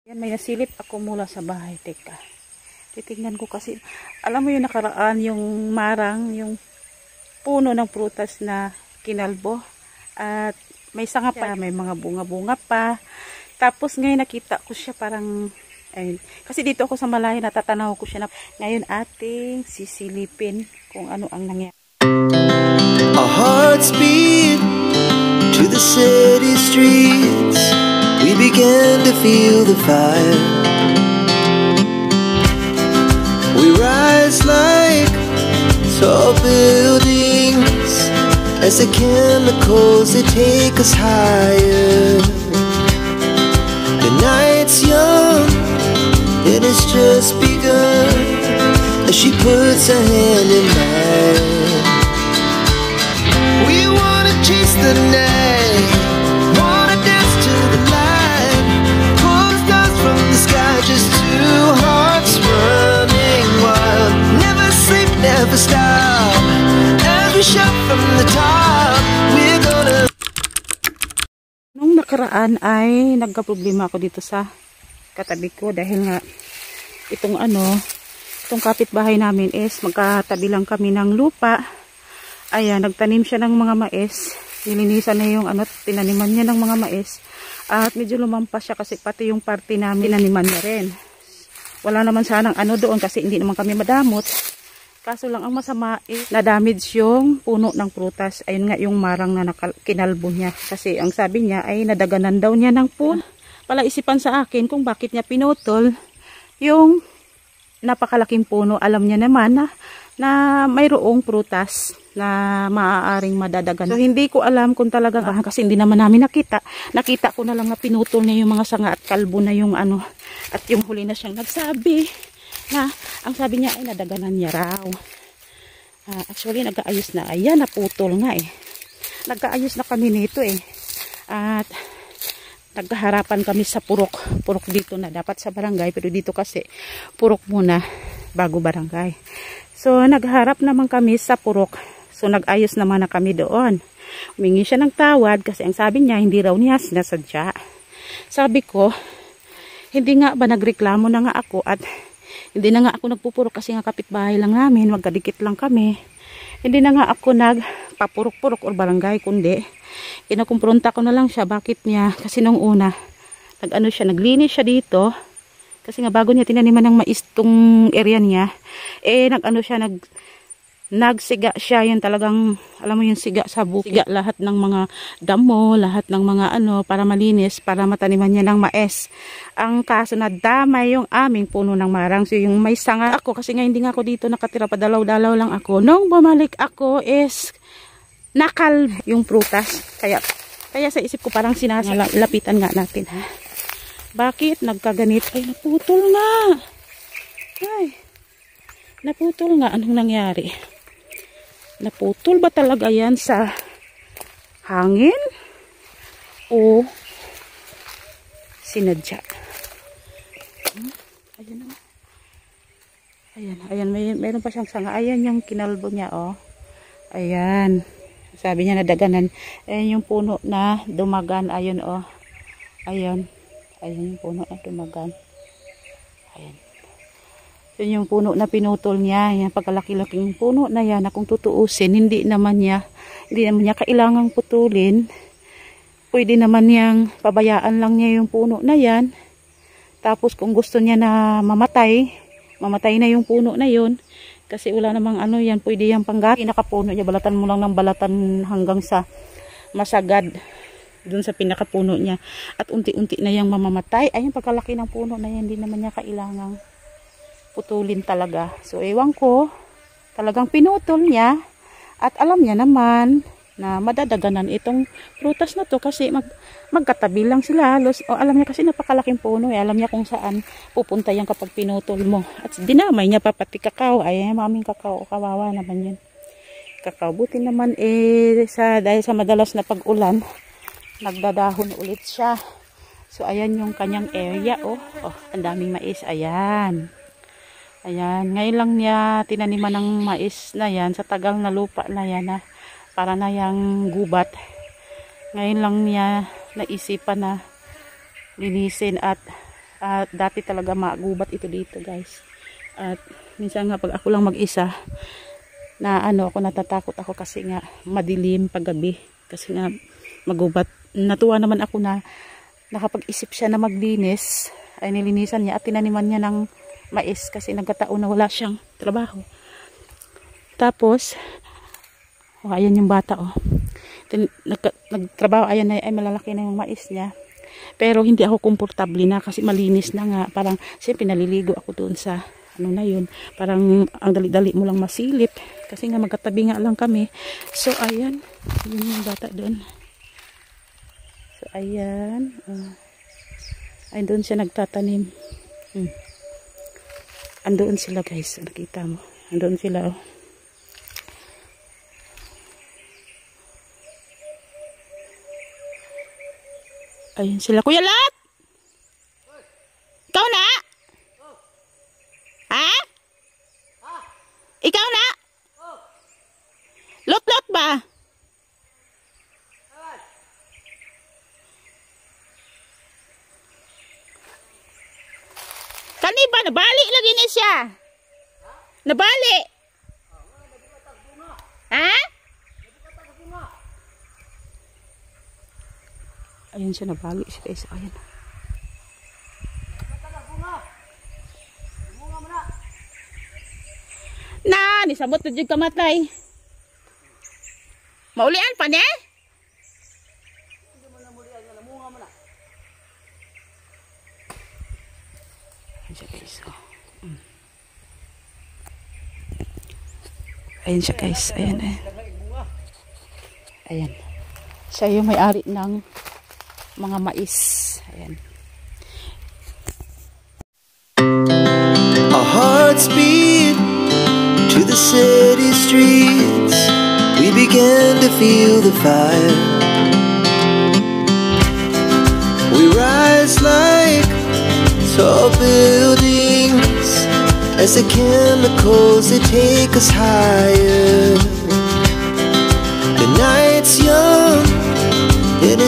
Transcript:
Yan, may nasilip ako mula sa bahay. Teka, titignan ko kasi, alam mo yung nakaraan, yung marang, yung puno ng prutas na kinalbo. At may sanga pa, may mga bunga-bunga pa. Tapos ngayon nakita ko siya parang, ayun. Kasi dito ako sa malayo, natatanaw ko siya na. Ngayon ating sisilipin kung ano ang nangyari. Our hearts beat to the city streets. We began to feel the fire. We rise like tall buildings as the chemicals, they take us higher. The night's young, it has just begun as she puts her hand in mine. We wanna chase the night, wanna dance to the light, pull the stars from the sky, just two hearts running wild. Never sleep, never stop, as we shout from the top, we're gonna. Nung nakaraan ay nagka-problema ako dito sa katabi ko dahil nga itong kapitbahay namin is magkatabi lang kami ng lupa. Ayan, nagtanim siya ng mga mais. Nilinisan na yung tinaniman niya ng mga mais. At medyo lumampas siya kasi pati yung parte namin tinaniman niya rin. Wala naman sanang doon kasi hindi naman kami madamot. Kaso lang ang masama na-damage yung puno ng prutas. Ayun nga yung marang na kinalbo niya. Kasi ang sabi niya ay nadaganan daw niya ng puno. Palaisipan sa akin kung bakit niya pinutol yung napakalaking puno. Alam niya naman na mayroong prutas na maaaring madadagan. So hindi ko alam kung talagang kasi hindi naman namin nakita. Nakita ko na lang na pinutol niya yung mga sanga at kalbo na yung at yung huli na siyang nagsabi na ang sabi niya ay nadaganan niya raw. Actually nag-aayos na. Ayan, naputol nga Nag-aayos na kami nito At naghaharapan kami sa purok. Purok dito na dapat sa barangay pero dito kasi purok muna bago barangay. So nagharap naman kami sa purok. So nag-ayos naman na kami doon. Humingi siya ng tawad kasi ang sabi niya hindi raw niya sinasadya. Sabi ko, hindi nga ba nagreklamo na nga ako at hindi na nga ako nagpupurok kasi nga kapitbahay lang namin, magkadikit lang kami. Hindi na nga ako nagpapurok-purok or barangay kundi kinakumpronta ko na lang siya bakit niya kasi nung una naglinis siya dito kasi nga bago niya tinaniman ng mais tong area niya nagsiga siya yung talagang alam mo yung siga sa bukid, siga lahat ng mga damo, lahat ng mga para malinis para mataniman niya ng mais. Ang kaso na damay yung aming puno ng marang. So yung may sanga ako kasi nga hindi nga ako dito nakatira, padalaw-dalaw lang ako. Nung bumalik ako is nakal yung prutas. Kaya sa isip ko parang lapitan nga natin Bakit nagkaganit? Ay naputol nga. Naputol nga. Anong nangyari? Naputol ba talaga yan sa hangin? O sinadya? Ayan. Mayroon pa siyang sanga. Ayan yung kinalbo niya, Ayan. Sabi niya nadaganan. Ayan yung puno na dumagan. Ayun, Ayan. Ayan yung puno na dumagan. Ayan. Yun yung puno na pinutol niya. Yan, pagkalaki-laking puno na yan na kung tutuusin, hindi naman niya kailangang putulin. Pwede naman niyang pabayaan lang niya yung puno na yan. Tapos kung gusto niya na mamatay na yung puno na yun. Kasi wala namang yan, pwede yung panggat. Pinakapuno niya, balatan mo lang ng balatan hanggang sa masagad dun sa pinakapuno niya. At unti-unti na yung mamamatay. Ayun, pagkalaki ng puno na yan, hindi naman niya kailangang putulin talaga. So ewan ko, talagang pinutol niya at alam niya naman na madadaganan itong prutas na to kasi magkatabi lang sila halos. Alam niya kasi napakalaking puno alam niya kung saan pupunta yan kapag pinutol mo. At dinamay niya pa pati kakao. Ay, maming kakao, kawawa naman yan. Kakao, buti naman dahil sa madalas na pag-ulan, nagdadahon ulit siya. So ayan yung kanyang area. Ang daming mais. Ayan, ngayon lang niya tinaniman ng mais na yan sa tagal na lupa na yan para na yung gubat. Ngayon lang niya naisipan na linisin at At dati talaga magubat ito dito, guys. At minsan nga pag ako lang mag-isa, na ako natatakot ako kasi nga madilim paggabi. Kasi nga magubat. Natuwa naman ako na nakapag-isip siya na maglinis. Ay nilinisan niya at tinaniman niya ng mais kasi nagkataon na wala siyang trabaho. Tapos, ayan yung bata, oh. Nagtrabaho, ayan ay malalaki na yung mais niya. Pero hindi ako komportable na kasi malinis na nga. Parang, siyempre naliligo ako doon sa, na yun. Parang, ang dali-dali mo lang masilip. Kasi nga magkatabi nga lang kami. So, ayan. Yun yung bata doon. So, ayan. Ay, doon siya nagtatanim. Andoon sila, guys. Nakita mo. Andoon sila, oh. Ayun sila. Kuya Lot! Ikaw na? Ha? Ikaw na? Lot-lot ba? Kani ba? Nabali lagi ni siya. Nabali. Ha? Ayun siya, nabali siya, guys. Ayun. Na, nisabot na dyan kamatay. Maulian pa niya? Ayun siya, guys. Ayun siya, guys. Ayan, eh. Ayan. Siya yung may-ari ng mga mais. Ayan. Our hearts beat to the city streets. We began to feel the fire. We rise like tall buildings as the chemicals they take us higher.